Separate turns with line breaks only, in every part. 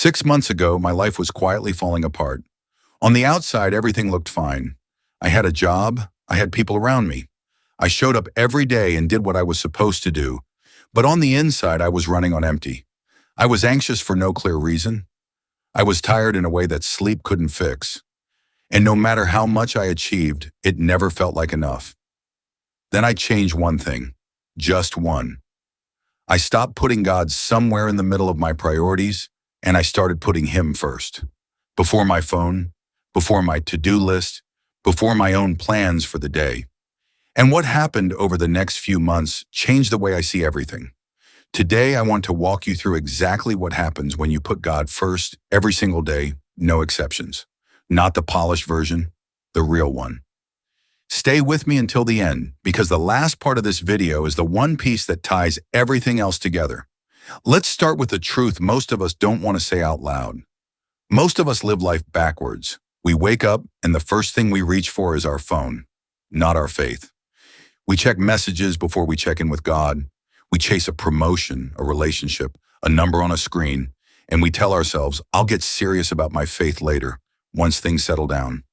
6 months ago, my life was quietly falling apart. On the outside, everything looked fine. I had a job, I had people around me. I showed up every day and did what I was supposed to do. But on the inside, I was running on empty. I was anxious for no clear reason. I was tired in a way that sleep couldn't fix. And no matter how much I achieved, it never felt like enough. Then I changed one thing, just one. I stopped putting God somewhere in the middle of my priorities, and I started putting Him first. Before my phone, before my to-do list, before my own plans for the day. And what happened over the next few months changed the way I see everything. Today, I want to walk you through exactly what happens when you put God first every single day, no exceptions. Not the polished version, the real one. Stay with me until the end, because the last part of this video is the one piece that ties everything else together. Let's start with the truth most of us don't want to say out loud. Most of us live life backwards. We wake up and the first thing we reach for is our phone, not our faith. We check messages before we check in with God. We chase a promotion, a relationship, a number on a screen, and we tell ourselves, I'll get serious about my faith later, once things settle down.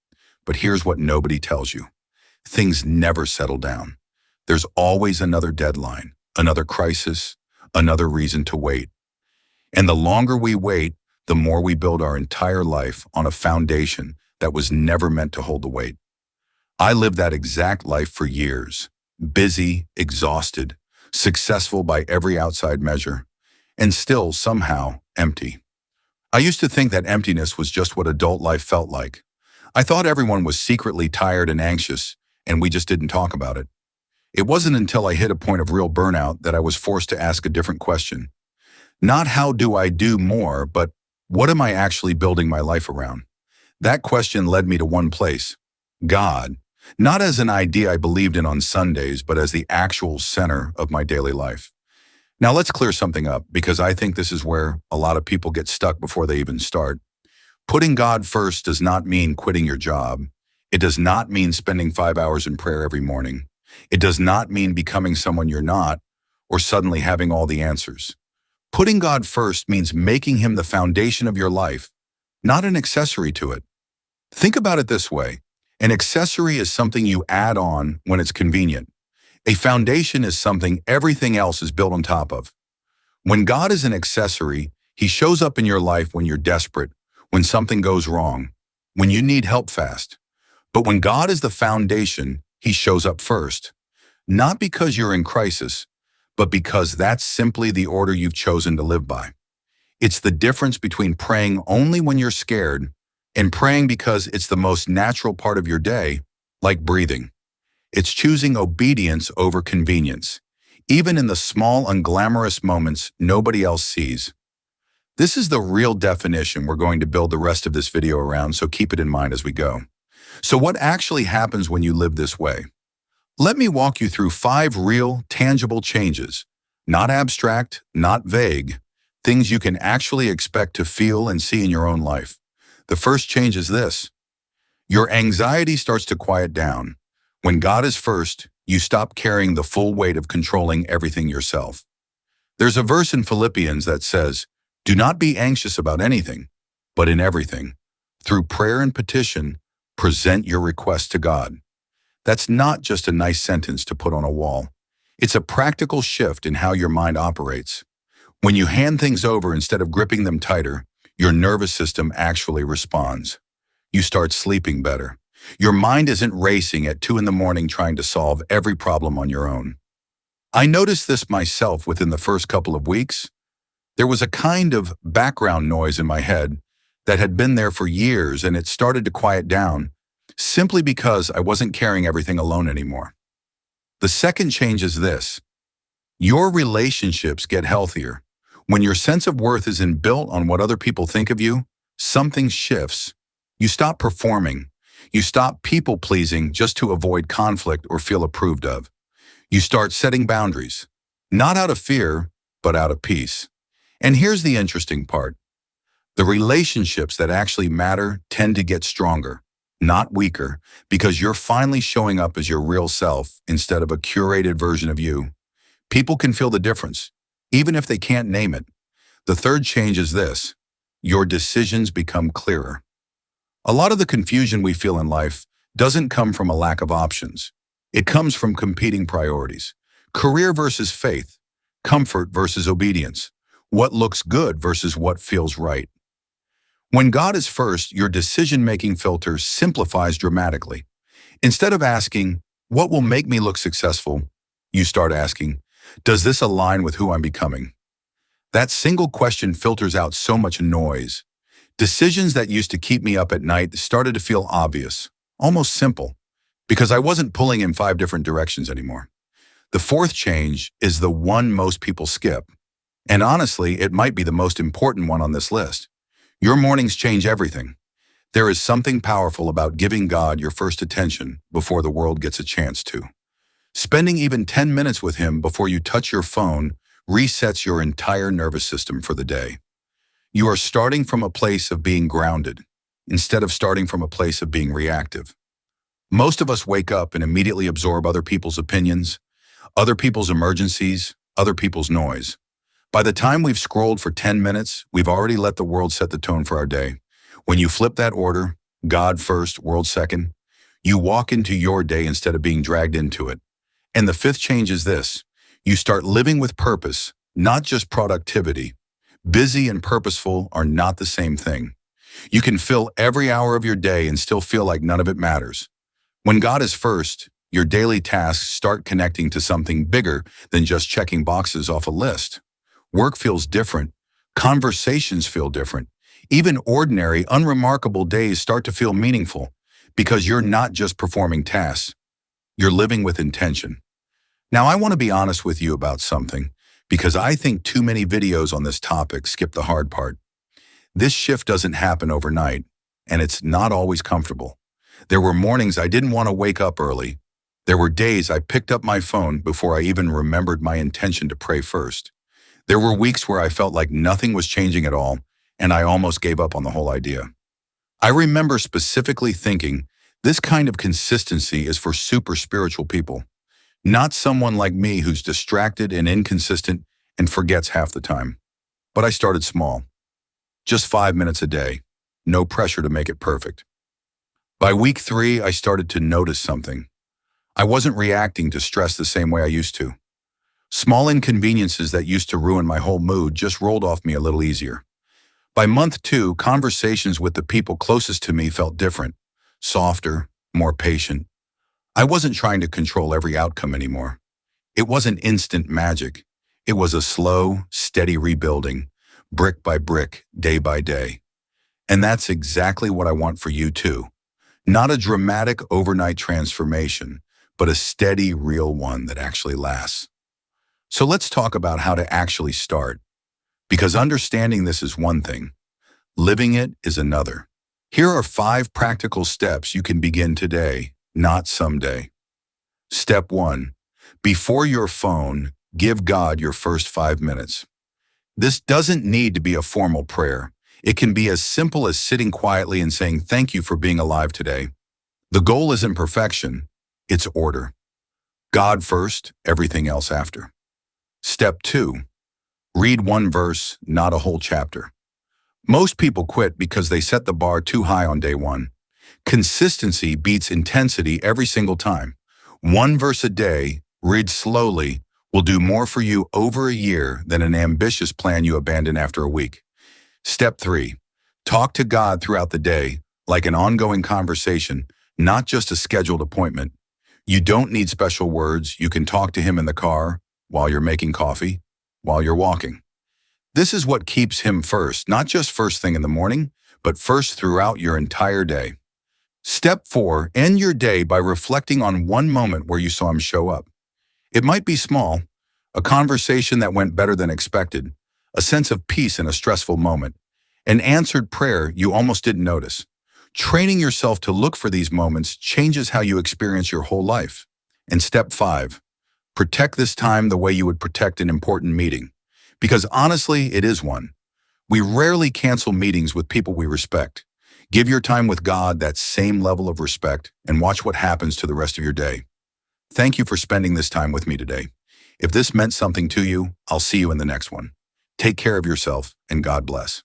But here's what nobody tells you. Things never settle down. There's always another deadline, another crisis, another reason to wait. And the longer we wait, the more we build our entire life on a foundation that was never meant to hold the weight. I lived that exact life for years, busy, exhausted, successful by every outside measure, and still somehow empty. I used to think that emptiness was just what adult life felt like. I thought everyone was secretly tired and anxious, and we just didn't talk about it. It wasn't until I hit a point of real burnout that I was forced to ask a different question. Not how do I do more, but what am I actually building my life around? That question led me to one place, God, not as an idea I believed in on Sundays, but as the actual center of my daily life. Now let's clear something up, because I think this is where a lot of people get stuck before they even start. Putting God first does not mean quitting your job. It does not mean spending 5 hours in prayer every morning. It does not mean becoming someone you're not, or suddenly having all the answers. Putting God first means making Him the foundation of your life, not an accessory to it. Think about it this way. An accessory is something you add on when it's convenient. A foundation is something everything else is built on top of. When God is an accessory, He shows up in your life when you're desperate, when something goes wrong, when you need help fast. But when God is the foundation, He shows up first. Not because you're in crisis, but because that's simply the order you've chosen to live by. It's the difference between praying only when you're scared and praying because it's the most natural part of your day, like breathing. It's choosing obedience over convenience, even in the small, unglamorous moments nobody else sees. This is the real definition we're going to build the rest of this video around, so keep it in mind as we go. So what actually happens when you live this way? Let me walk you through 5 real, tangible changes, not abstract, not vague, things you can actually expect to feel and see in your own life. The first change is this. Your anxiety starts to quiet down. When God is first, you stop carrying the full weight of controlling everything yourself. There's a verse in Philippians that says, "Do not be anxious about anything, but in everything, through prayer and petition, present your requests to God." That's not just a nice sentence to put on a wall. It's a practical shift in how your mind operates. When you hand things over instead of gripping them tighter, your nervous system actually responds. You start sleeping better. Your mind isn't racing at 2 a.m. trying to solve every problem on your own. I noticed this myself within the first couple of weeks. There was a kind of background noise in my head that had been there for years, and it started to quiet down simply because I wasn't carrying everything alone anymore. The second change is this. Your relationships get healthier. When your sense of worth isn't built on what other people think of you, something shifts. You stop performing. You stop people-pleasing just to avoid conflict or feel approved of. You start setting boundaries, not out of fear, but out of peace. And here's the interesting part. The relationships that actually matter tend to get stronger, not weaker, because you're finally showing up as your real self instead of a curated version of you. People can feel the difference, even if they can't name it. The third change is this. your decisions become clearer. A lot of the confusion we feel in life doesn't come from a lack of options. It comes from competing priorities. Career versus faith, comfort versus obedience, what looks good versus what feels right. When God is first, your decision-making filter simplifies dramatically. Instead of asking, what will make me look successful? You start asking, does this align with who I'm becoming? That single question filters out so much noise. Decisions that used to keep me up at night started to feel obvious, almost simple, because I wasn't pulling in 5 different directions anymore. The fourth change is the one most people skip. And honestly, it might be the most important one on this list. Your mornings change everything. There is something powerful about giving God your first attention before the world gets a chance to. Spending even 10 minutes with Him before you touch your phone resets your entire nervous system for the day. You are starting from a place of being grounded, instead of starting from a place of being reactive. Most of us wake up and immediately absorb other people's opinions, other people's emergencies, other people's noise. By the time we've scrolled for 10 minutes, we've already let the world set the tone for our day. When you flip that order, God first, world second, you walk into your day instead of being dragged into it. And the fifth change is this: you start living with purpose, not just productivity. Busy and purposeful are not the same thing. You can fill every hour of your day and still feel like none of it matters. When God is first, your daily tasks start connecting to something bigger than just checking boxes off a list. Work feels different. Conversations feel different. Even ordinary, unremarkable days start to feel meaningful because you're not just performing tasks. You're living with intention. Now, I want to be honest with you about something because I think too many videos on this topic skip the hard part. This shift doesn't happen overnight, and it's not always comfortable. There were mornings I didn't want to wake up early. There were days I picked up my phone before I even remembered my intention to pray first. There were weeks where I felt like nothing was changing at all, and I almost gave up on the whole idea. I remember specifically thinking, this kind of consistency is for super spiritual people, not someone like me who's distracted and inconsistent and forgets half the time. But I started small. Just 5 minutes a day. No pressure to make it perfect. By week 3, I started to notice something. I wasn't reacting to stress the same way I used to. Small inconveniences that used to ruin my whole mood just rolled off me a little easier. By month 2, conversations with the people closest to me felt different, softer, more patient. I wasn't trying to control every outcome anymore. It wasn't instant magic. It was a slow, steady rebuilding, brick by brick, day by day. And that's exactly what I want for you too. Not a dramatic overnight transformation, but a steady, real one that actually lasts. So let's talk about how to actually start. Because understanding this is one thing, living it is another. Here are 5 practical steps you can begin today, not someday. Step 1. Before your phone, give God your first 5 minutes. This doesn't need to be a formal prayer. It can be as simple as sitting quietly and saying, "Thank you for being alive today." The goal isn't perfection, it's order. God first, everything else after. Step 2. Read 1 verse, not a whole chapter. Most people quit because they set the bar too high on day 1. Consistency beats intensity every single time. 1 verse a day, read slowly, will do more for you over a year than an ambitious plan you abandon after a week. Step 3. Talk to God throughout the day, like an ongoing conversation, not just a scheduled appointment. You don't need special words. You can talk to Him in the car, while you're making coffee, while you're walking. This is what keeps Him first, not just first thing in the morning, but first throughout your entire day. Step 4, end your day by reflecting on one moment where you saw Him show up. It might be small, a conversation that went better than expected, a sense of peace in a stressful moment, an answered prayer you almost didn't notice. Training yourself to look for these moments changes how you experience your whole life. And step 5, protect this time the way you would protect an important meeting. Because honestly, it is one. We rarely cancel meetings with people we respect. Give your time with God that same level of respect and watch what happens to the rest of your day. Thank you for spending this time with me today. If this meant something to you, I'll see you in the next one. Take care of yourself and God bless.